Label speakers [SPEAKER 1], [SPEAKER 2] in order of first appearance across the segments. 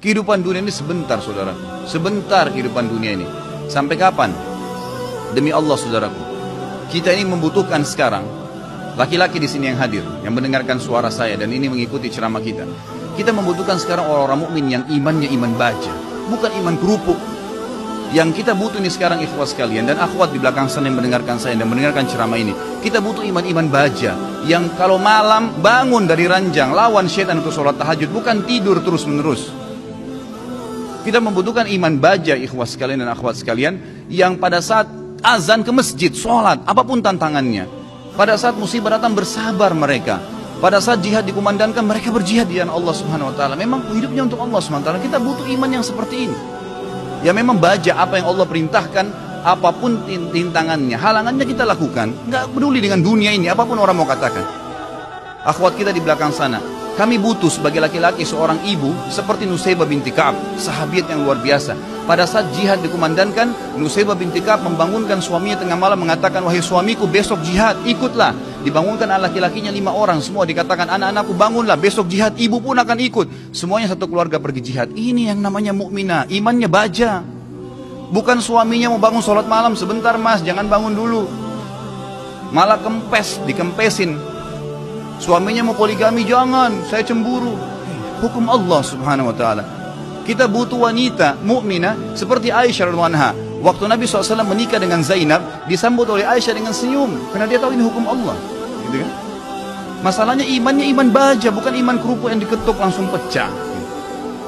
[SPEAKER 1] Kehidupan dunia ini sebentar, saudara. Sebentar kehidupan dunia ini. Sampai kapan? Demi Allah, saudaraku, kita ini membutuhkan sekarang, laki-laki di sini yang hadir, yang mendengarkan suara saya dan ini mengikuti ceramah kita. Kita membutuhkan sekarang orang-orang mukmin yang imannya iman baja, bukan iman kerupuk. Yang kita butuh ini sekarang, ikhwas sekalian dan akhwat di belakang sana yang mendengarkan saya dan mendengarkan ceramah ini, kita butuh iman-iman baja yang kalau malam bangun dari ranjang, lawan syaitan untuk sholat tahajud, bukan tidur terus-menerus. Kita membutuhkan iman baja, ikhwas sekalian dan akhwat sekalian, yang pada saat azan ke masjid, sholat, apapun tantangannya. Pada saat musibah datang bersabar mereka. Pada saat jihad dikumandangkan, mereka berjihad di jalan Allah Subhanahu Wa Taala. Memang hidupnya untuk Allah Subhanahu Wa Taala. Kita butuh iman yang seperti ini. Ya memang baja apa yang Allah perintahkan, apapun tintangannya, halangannya kita lakukan. Nggak peduli dengan dunia ini, apapun orang mau katakan. Akhwat kita di belakang sana, kami butuh sebagai laki-laki seorang ibu seperti Nusaybah binti Ka'ab, sahabiat yang luar biasa. Pada saat jihad dikumandangkan, Nusaybah binti Ka'ab membangunkan suaminya tengah malam mengatakan, wahai suamiku, besok jihad, ikutlah. Dibangunkan anak laki-lakinya 5 orang, semua dikatakan, anak-anakku bangunlah, besok jihad, ibu pun akan ikut. Semuanya satu keluarga pergi jihad. Ini yang namanya mukminah, imannya baja. Bukan suaminya mau bangun sholat malam, sebentar mas, jangan bangun dulu. Malah kempes, dikempesin. Suaminya mau poligami, jangan, saya cemburu. Hukum Allah Subhanahu Wa Taala. Kita butuh wanita mukminah seperti Aisyah radhiyallahu anha. Waktu Nabi SAW menikah dengan Zainab, disambut oleh Aisyah dengan senyum, karena dia tahu ini hukum Allah. Gitu kan? Masalahnya imannya iman baja, bukan iman kerupuk yang diketuk langsung pecah.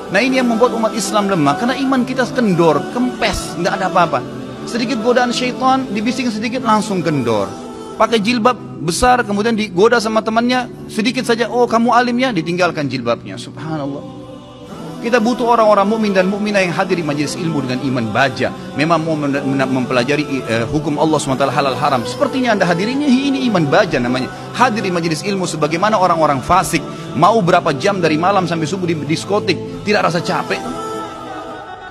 [SPEAKER 1] Nah ini yang membuat umat Islam lemah, karena iman kita kendor, kempes, nggak ada apa-apa. Sedikit godaan syaitan, dibising sedikit langsung kendor. Pakai jilbab besar, kemudian digoda sama temannya, sedikit saja, oh kamu alimnya, ditinggalkan jilbabnya. Subhanallah. Kita butuh orang-orang mukmin dan mukminah yang hadir di majelis ilmu dengan iman baja. Memang mau mempelajari hukum Allah SWT halal haram. Sepertinya anda hadir ini iman baja namanya. Hadir di majelis ilmu sebagaimana orang-orang fasik. Mau berapa jam dari malam sampai subuh di diskotik, tidak rasa capek.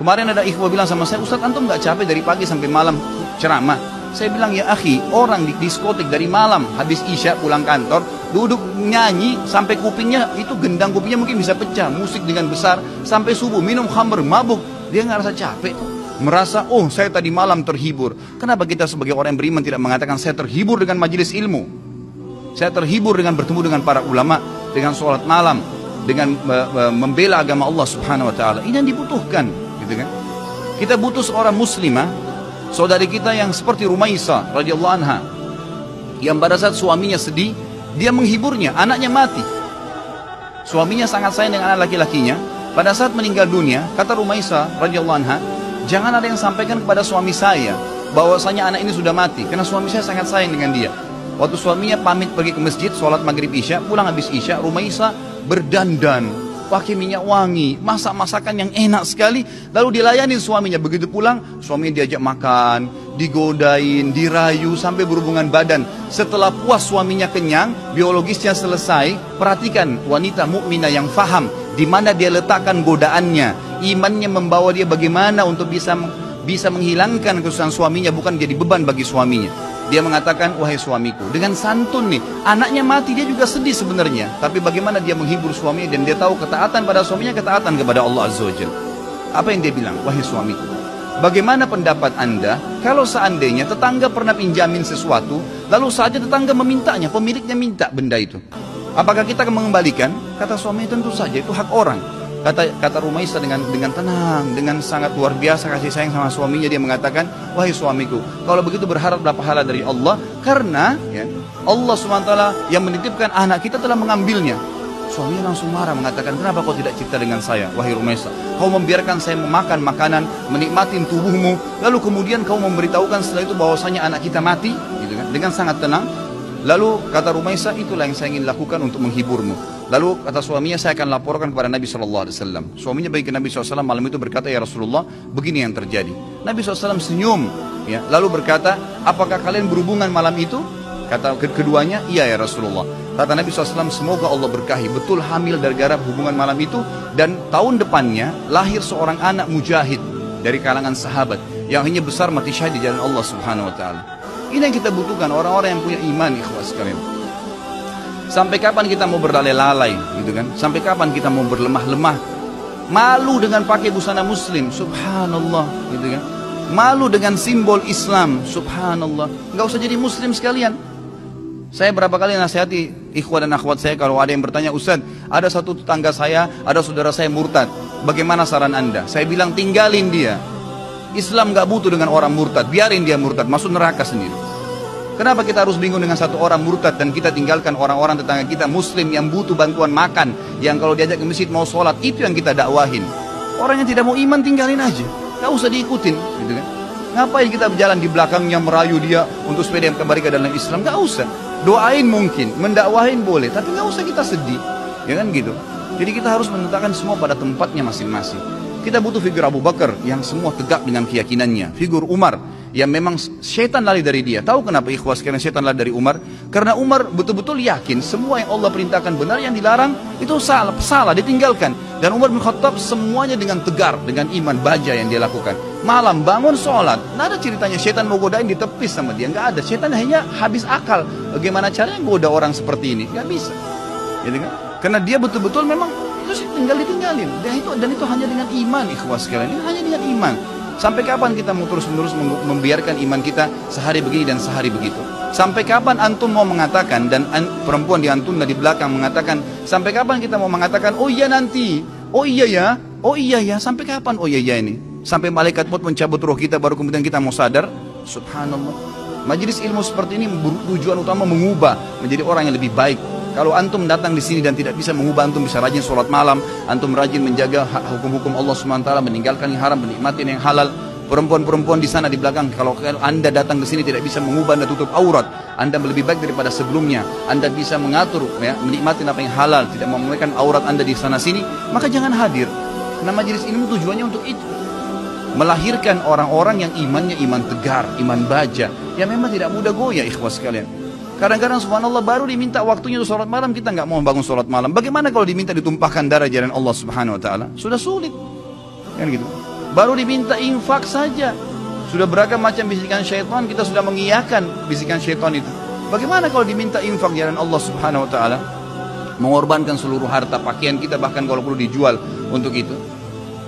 [SPEAKER 1] Kemarin ada ikhwah bilang sama saya, Ustaz antum gak capek dari pagi sampai malam ceramah? Saya bilang, ya akhi, orang di diskotik dari malam habis isya pulang kantor, duduk nyanyi sampai kupingnya itu gendang kupingnya mungkin bisa pecah, musik dengan besar sampai subuh, minum khamr, mabuk, dia nggak rasa capek, merasa oh saya tadi malam terhibur. Kenapa kita sebagai orang yang beriman tidak mengatakan saya terhibur dengan majelis ilmu, saya terhibur dengan bertemu dengan para ulama, dengan sholat malam, dengan membela agama Allah Subhanahu Wa Taala? Ini yang dibutuhkan, gitu kan? Kita butuh seorang muslimah, saudari kita yang seperti Rumaisa radhiyallahu anha, yang pada saat suaminya sedih, dia menghiburnya, anaknya mati. Suaminya sangat sayang dengan anak laki-lakinya. Pada saat meninggal dunia, kata Rumaisa radhiyallahu anha, jangan ada yang sampaikan kepada suami saya bahwasanya anak ini sudah mati, karena suami saya sangat sayang dengan dia. Waktu suaminya pamit pergi ke masjid, sholat maghrib isya, pulang habis isya, Rumaisa berdandan, pakai minyak wangi, masak masakan yang enak sekali, lalu dilayani suaminya. Begitu pulang, suaminya diajak makan, digodain, dirayu sampai berhubungan badan. Setelah puas suaminya kenyang, biologisnya selesai, perhatikan wanita mukminah yang faham di mana dia letakkan godaannya, imannya membawa dia bagaimana untuk bisa menghilangkan kesusahan suaminya, bukan jadi beban bagi suaminya. Dia mengatakan, wahai suamiku, dengan santun nih, anaknya mati, dia juga sedih sebenarnya, tapi bagaimana dia menghibur suaminya, dan dia tahu ketaatan pada suaminya, ketaatan kepada Allah Azza wa Jalla. Apa yang dia bilang? Wahai suamiku, bagaimana pendapat anda kalau seandainya tetangga pernah pinjamin sesuatu, lalu saja tetangga memintanya, pemiliknya minta benda itu, apakah kita akan mengembalikan? Kata suami, tentu saja, itu hak orang. Kata Rumaisa dengan tenang, dengan sangat luar biasa kasih sayang sama suaminya, dia mengatakan, wahai suamiku, kalau begitu berharaplah pahala dari Allah, karena ya, Allah SWT yang menitipkan anak kita telah mengambilnya. Suaminya langsung marah, mengatakan, kenapa kau tidak cerita dengan saya, wahai Rumaisa? Kau membiarkan saya memakan makanan, menikmati tubuhmu, lalu kemudian kau memberitahukan setelah itu bahwasanya anak kita mati, gitu kan? Dengan sangat tenang. Lalu kata Rumaisa, itulah yang saya ingin lakukan untuk menghiburmu. Lalu kata suaminya, saya akan laporkan kepada Nabi SAW. Suaminya pergi ke Nabi SAW malam itu, berkata, ya Rasulullah, begini yang terjadi. Nabi SAW senyum, ya, lalu berkata, apakah kalian berhubungan malam itu? Kata keduanya, iya ya Rasulullah. Kata Nabi SAW, semoga Allah berkahi, betul hamil gara-gara hubungan malam itu, dan tahun depannya lahir seorang anak mujahid dari kalangan sahabat yang hanya besar mati syahid di jalan Allah Subhanahu Wa Taala. Ini yang kita butuhkan, orang-orang yang punya iman, ikhwas sekalian. Sampai kapan kita mau berlalai-lalai, gitu kan? Sampai kapan kita mau berlemah-lemah? Malu dengan pakai busana muslim, subhanallah, gitu kan. Malu dengan simbol Islam, subhanallah. Nggak usah jadi muslim sekalian. Saya berapa kali nasihati ikhwan dan akhwat saya kalau ada yang bertanya, Ustaz, ada satu tetangga saya, ada saudara saya murtad, bagaimana saran Anda? Saya bilang tinggalin dia. Islam nggak butuh dengan orang murtad, biarin dia murtad, masuk neraka sendiri. Kenapa kita harus bingung dengan satu orang murtad dan kita tinggalkan orang-orang tetangga kita muslim yang butuh bantuan makan, yang kalau diajak ke masjid mau sholat, itu yang kita dakwahin. Orang yang tidak mau iman tinggalin aja, nggak usah diikutin, gitu kan? Ngapain kita berjalan di belakangnya merayu dia untuk supaya dia kembali ke dalam Islam? Nggak usah. Doain mungkin, mendakwahin boleh, tapi nggak usah kita sedih, ya kan gitu. Jadi kita harus menetapkan semua pada tempatnya masing-masing. Kita butuh figur Abu Bakar yang semua tegak dengan keyakinannya, figur Umar yang memang syaitan lari dari dia. Tahu kenapa ikhwas karena syaitan lari dari Umar? Karena Umar betul-betul yakin semua yang Allah perintahkan benar, yang dilarang itu salah, ditinggalkan. Dan Umar bin Khattab semuanya dengan tegar, dengan iman baja yang dia lakukan. Malam bangun sholat, nggak ada ceritanya syaitan mau godain ditepis sama dia, nggak ada. Syaitan hanya habis akal. Bagaimana caranya goda orang seperti ini? Nggak bisa, gitu kan? Karena dia betul-betul memang itu tinggal ditinggalin. Dan itu hanya dengan iman, ikhwas sekalian. Ini hanya dengan iman. Sampai kapan kita mau terus-menerus membiarkan iman kita sehari begini dan sehari begitu? Sampai kapan antum mau mengatakan, dan perempuan di antum di belakang mengatakan, sampai kapan kita mau mengatakan, oh iya nanti, oh iya ya, sampai kapan oh iya ya ini? Sampai malaikat maut mencabut roh kita baru kemudian kita mau sadar? Subhanallah. Majelis ilmu seperti ini tujuan utama mengubah menjadi orang yang lebih baik. Kalau antum datang di sini dan tidak bisa mengubah, antum bisa rajin sholat malam, antum rajin menjaga hukum-hukum Allah SWT, meninggalkan yang haram, menikmati yang halal. Perempuan-perempuan di sana di belakang, kalau anda datang ke sini tidak bisa mengubah, anda tutup aurat, anda lebih baik daripada sebelumnya, anda bisa mengatur, ya, menikmati apa yang halal, tidak memulihkan aurat anda di sana sini, maka jangan hadir. Karena majelis ilmu tujuannya untuk itu, melahirkan orang-orang yang imannya iman tegar, iman baja, yang memang tidak mudah goyah, ikhwas sekalian. Kadang-kadang subhanallah baru diminta waktunya untuk sholat malam, kita nggak mau bangun sholat malam. Bagaimana kalau diminta ditumpahkan darah jalan Allah subhanahu wa ta'ala? Sudah sulit, kan gitu. Baru diminta infak saja, sudah beragam macam bisikan syaitan, kita sudah mengiyakan bisikan syaitan itu. Bagaimana kalau diminta infak jalan Allah subhanahu wa ta'ala? Mengorbankan seluruh harta, pakaian kita bahkan kalau perlu dijual untuk itu.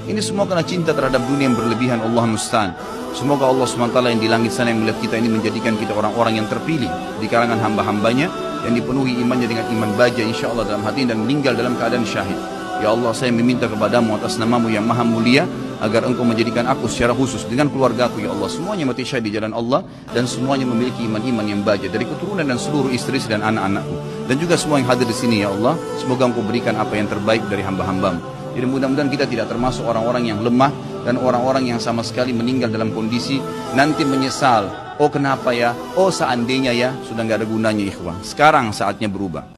[SPEAKER 1] Ini semua karena cinta terhadap dunia yang berlebihan, Allah musta'an. Semoga Allah SWT yang di langit sana yang melihat kita ini menjadikan kita orang-orang yang terpilih di kalangan hamba-hambanya yang dipenuhi imannya dengan iman baja insyaAllah dalam hati dan meninggal dalam keadaan syahid. Ya Allah, saya meminta kepadamu atas namamu yang maha mulia agar engkau menjadikan aku secara khusus dengan keluargaku, ya Allah, semuanya mati syahid di jalan Allah dan semuanya memiliki iman-iman yang baja dari keturunan dan seluruh istri dan anak-anakku dan juga semua yang hadir di sini, ya Allah. Semoga engkau berikan apa yang terbaik dari hamba-hambamu. Jadi mudah-mudahan kita tidak termasuk orang-orang yang lemah dan orang-orang yang sama sekali meninggal dalam kondisi nanti menyesal. Oh kenapa ya? Oh seandainya ya? Sudah nggak ada gunanya, ikhwan. Sekarang saatnya berubah.